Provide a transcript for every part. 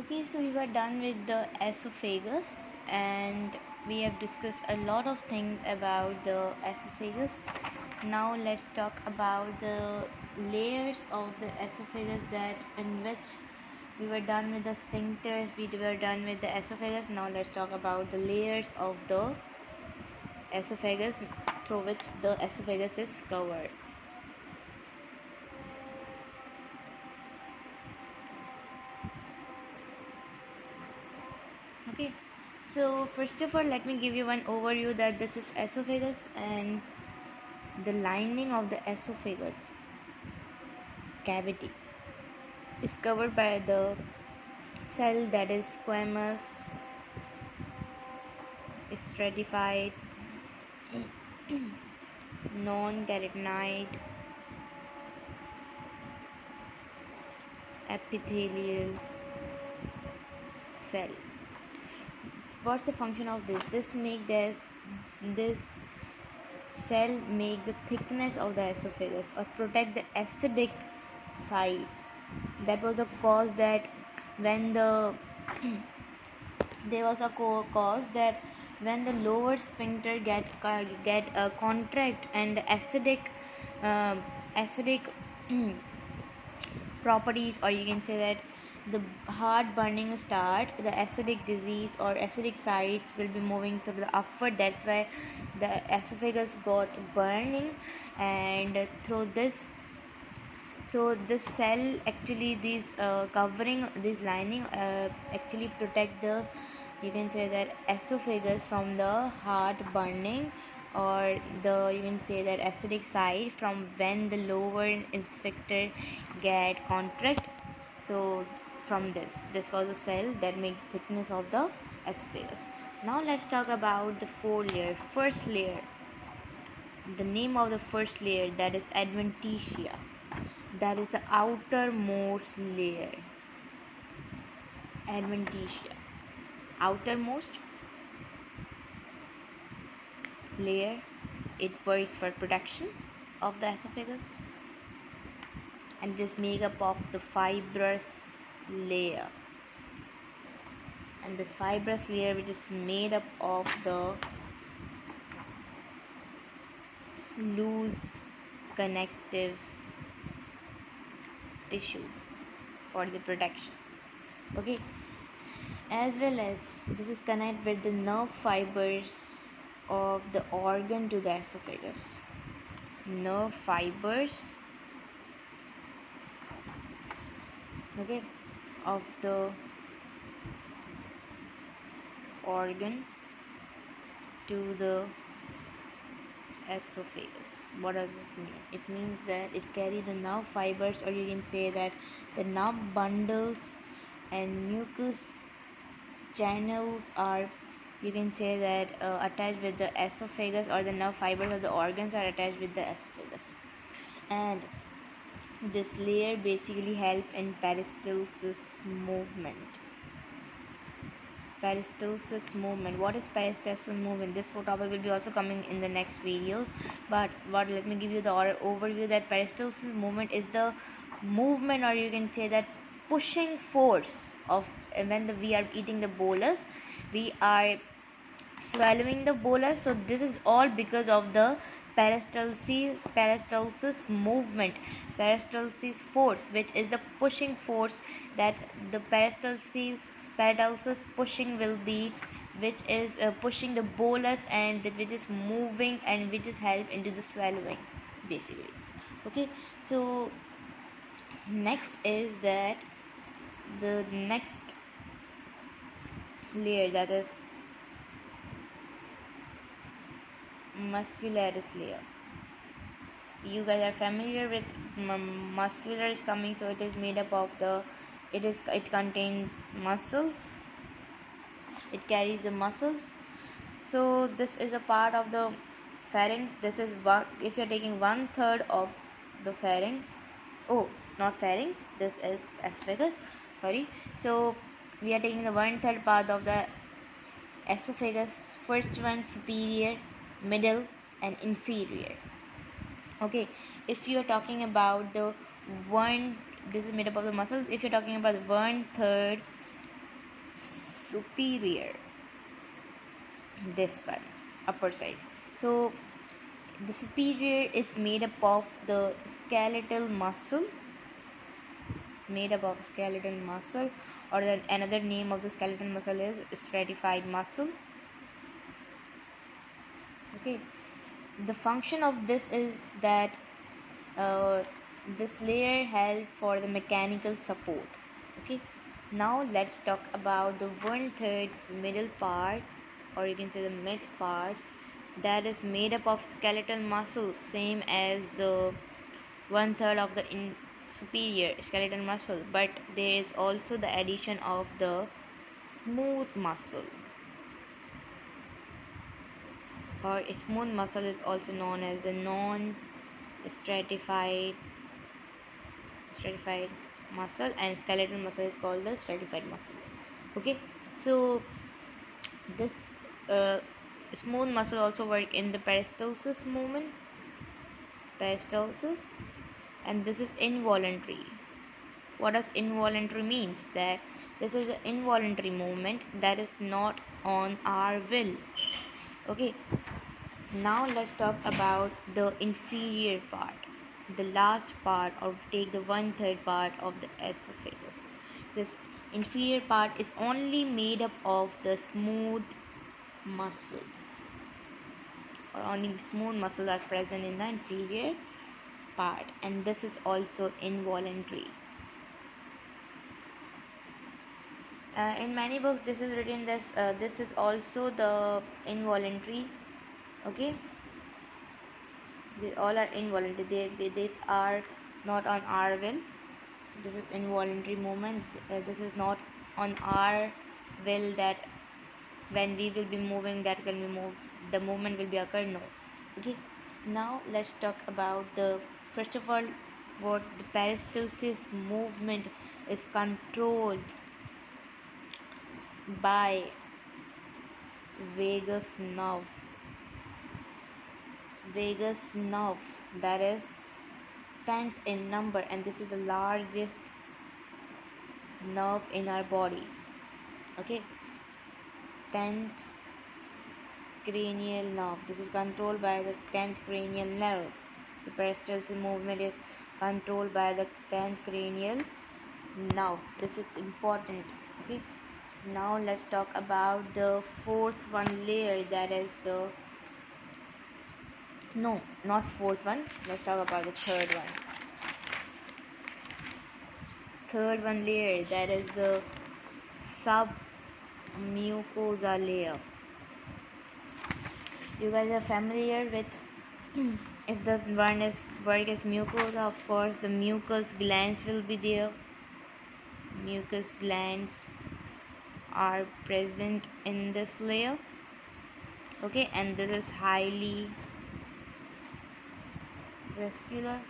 Okay, so we were done with the esophagus and we have discussed a lot of things about the esophagus. Now let's talk about the layers of the esophagus, that in which we were done with the sphincters, we were done with the esophagus. Now let's talk about the layers of the esophagus through which the esophagus is covered. Okay, so first of all, let me give you one overview that this is esophagus, and the lining of the esophagus cavity is covered by the cell that is squamous, stratified, non-keratinized, epithelial cell. What's the function of this? This cell make the thickness of the esophagus or protect the acidic sides. That was a cause that when the there was a cause that when the lower sphincter get contract and the acidic properties, or you can say that the heart burning start, the acidic disease or acidic sides will be moving to the upward. That's why the esophagus got burning, and through this, so this cell actually, these covering this lining actually protect the, you can say that, esophagus from the heart burning, or the, you can say that, acidic side from when the lower sphincter get contract. So from this was a cell that makes the thickness of the esophagus. Now let's talk about the four layer. First layer, the name of the first layer, that is adventitia, that is the outermost layer. Adventitia, outermost layer. It works for protection of the esophagus, and it is made up of the fibrous layer, and this fibrous layer, which is made up of the loose connective tissue for the protection. Okay, as well as this is connected with the nerve fibers of the organ to the esophagus. Nerve fibers, okay, of the organ to the esophagus. What does it mean? It means that it carries the nerve fibers, or you can say that the nerve bundles and mucous channels are, you can say that, attached with the esophagus, or the nerve fibers of the organs are attached with the esophagus. And this layer basically help in peristalsis movement. Peristalsis movement. What is peristalsis movement? This topic will be also coming in the next videos, but let me give you the overview that peristalsis movement is the movement, or you can say that pushing force of when we are eating the bolus, we are swallowing the bolus. So this is all because of the peristalsis movement, peristalsis force, which is the pushing force that the peristalsis pushing will be, which is pushing the bolus, and which is moving and which is help into the swallowing basically. Okay, so next is that the next layer, that is muscularis layer. You guys are familiar with muscular is coming, so it is made up of the, it contains muscles, it carries the muscles. So this is a part of the pharynx. This is one, if you're taking 1/3 of the pharynx, oh, not pharynx, this is esophagus, sorry. So we are taking the 1/3 part of the esophagus. First one, superior, middle and inferior. Okay, if you are talking about the one, this is made up of the muscles. If you're talking about the 1/3 superior, this one, upper side. So the superior is made up of the skeletal muscle, or the another name of the skeletal muscle is stratified muscle. Okay, the function of this is that uh, this layer help for the mechanical support. Okay, now let's talk about the 1/3 middle part, or you can say the mid part, that is made up of skeletal muscles, same as the 1/3 of the superior skeletal muscle, but there is also the addition of the smooth muscle, or smooth muscle is also known as the non-stratified stratified muscle, and skeletal muscle is called the stratified muscle. Okay, so this uh, smooth muscle also work in the peristalsis movement, peristalsis, and this is involuntary. What does involuntary means? That this is an involuntary movement that is not on our will. Okay, now let's talk about the inferior part, the last part, or take the 1/3 part of the esophagus. This inferior part is only made up of the smooth muscles, or only smooth muscles are present in the inferior part, and this is also involuntary. In many books this is written this is also the involuntary. Okay, they all are involuntary, they are not on our will. This is involuntary movement. This is not on our will, that when we will be moving, that can be moved, the movement will be occur. No. Okay, now let's talk about the first of all, what the peristalsis movement is controlled by vagus nerve. Vagus nerve, that is 10th in number, and this is the largest nerve in our body. Okay, 10th cranial nerve, this is controlled by the 10th cranial nerve. The peristalsis movement is controlled by the 10th cranial nerve. This is important. Okay, now let's talk about the fourth one layer, that is the no, not fourth one, let's talk about the third one layer, that is the submucosa layer. You guys are familiar with if the one is word is mucosa, of course the mucus glands will be there. Mucus glands are present in this layer. Okay, and this is highly vascular,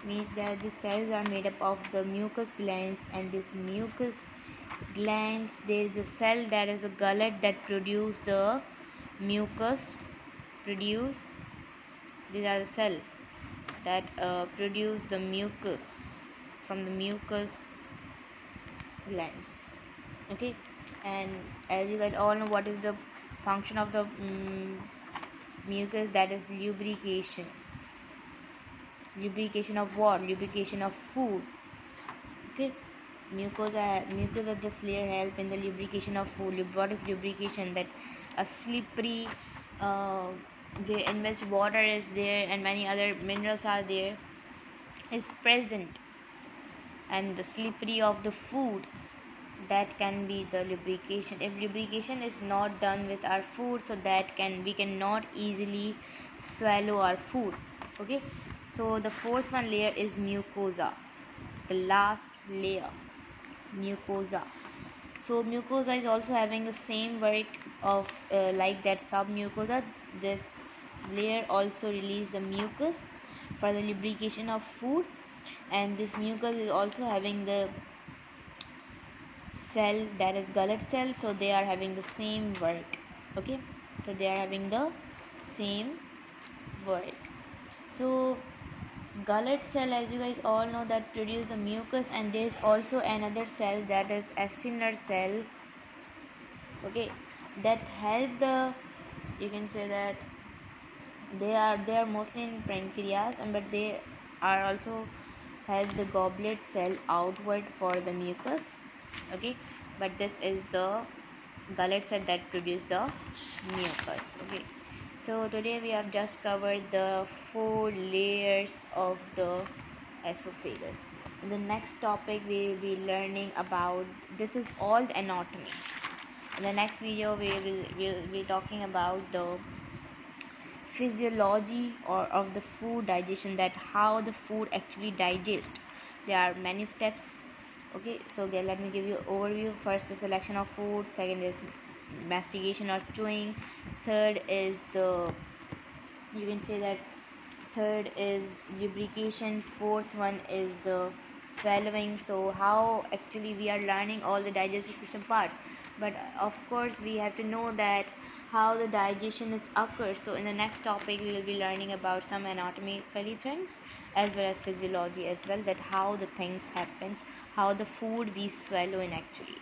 means that the cells are made up of the mucus glands, and this mucus glands, there is a cell that is a gullet that produce the mucus, produce, these are the cell that produce the mucus from the mucus glands. Okay, and as you guys all know, what is the function of the mucus? That is lubrication. Lubrication of what? Lubrication of food. Okay, mucosa this layer help in the lubrication of food. What is lubrication? That a slippery in which water is there and many other minerals are there is present, and the slippery of the food, that can be the lubrication. If lubrication is not done with our food, so that we cannot easily swallow our food. Okay, so the fourth one layer is mucosa, the last layer, mucosa. So mucosa is also having the same work of like that submucosa. This layer also release the mucus for the lubrication of food, and this mucus is also having the cell, that is gullet cell, so they are having the same work. Okay, so they are having the same work. So gullet cell, as you guys all know, that produce the mucus, and there is also another cell, that is acinar cell, okay, that help the, you can say that they are mostly in pancreas, and but they are also help the goblet cell outward for the mucus, okay, but this is the gullet cell that produce the mucus, okay. So today we have just covered the 4 layers of the esophagus. In the next topic we will be learning about, this is all the anatomy. In the next video we will be talking about the physiology or of the food digestion, that how the food actually digest. There are many steps, okay. So again, let me give you overview. First is selection of food, second is mastication or chewing, third is the, you can say that, third is lubrication, fourth one is the swallowing. So how actually we are learning all the digestive system parts, but of course we have to know that how the digestion is occurs. So in the next topic we will be learning about some anatomically things as well as physiology as well, that how the things happens, how the food we swallow in actually.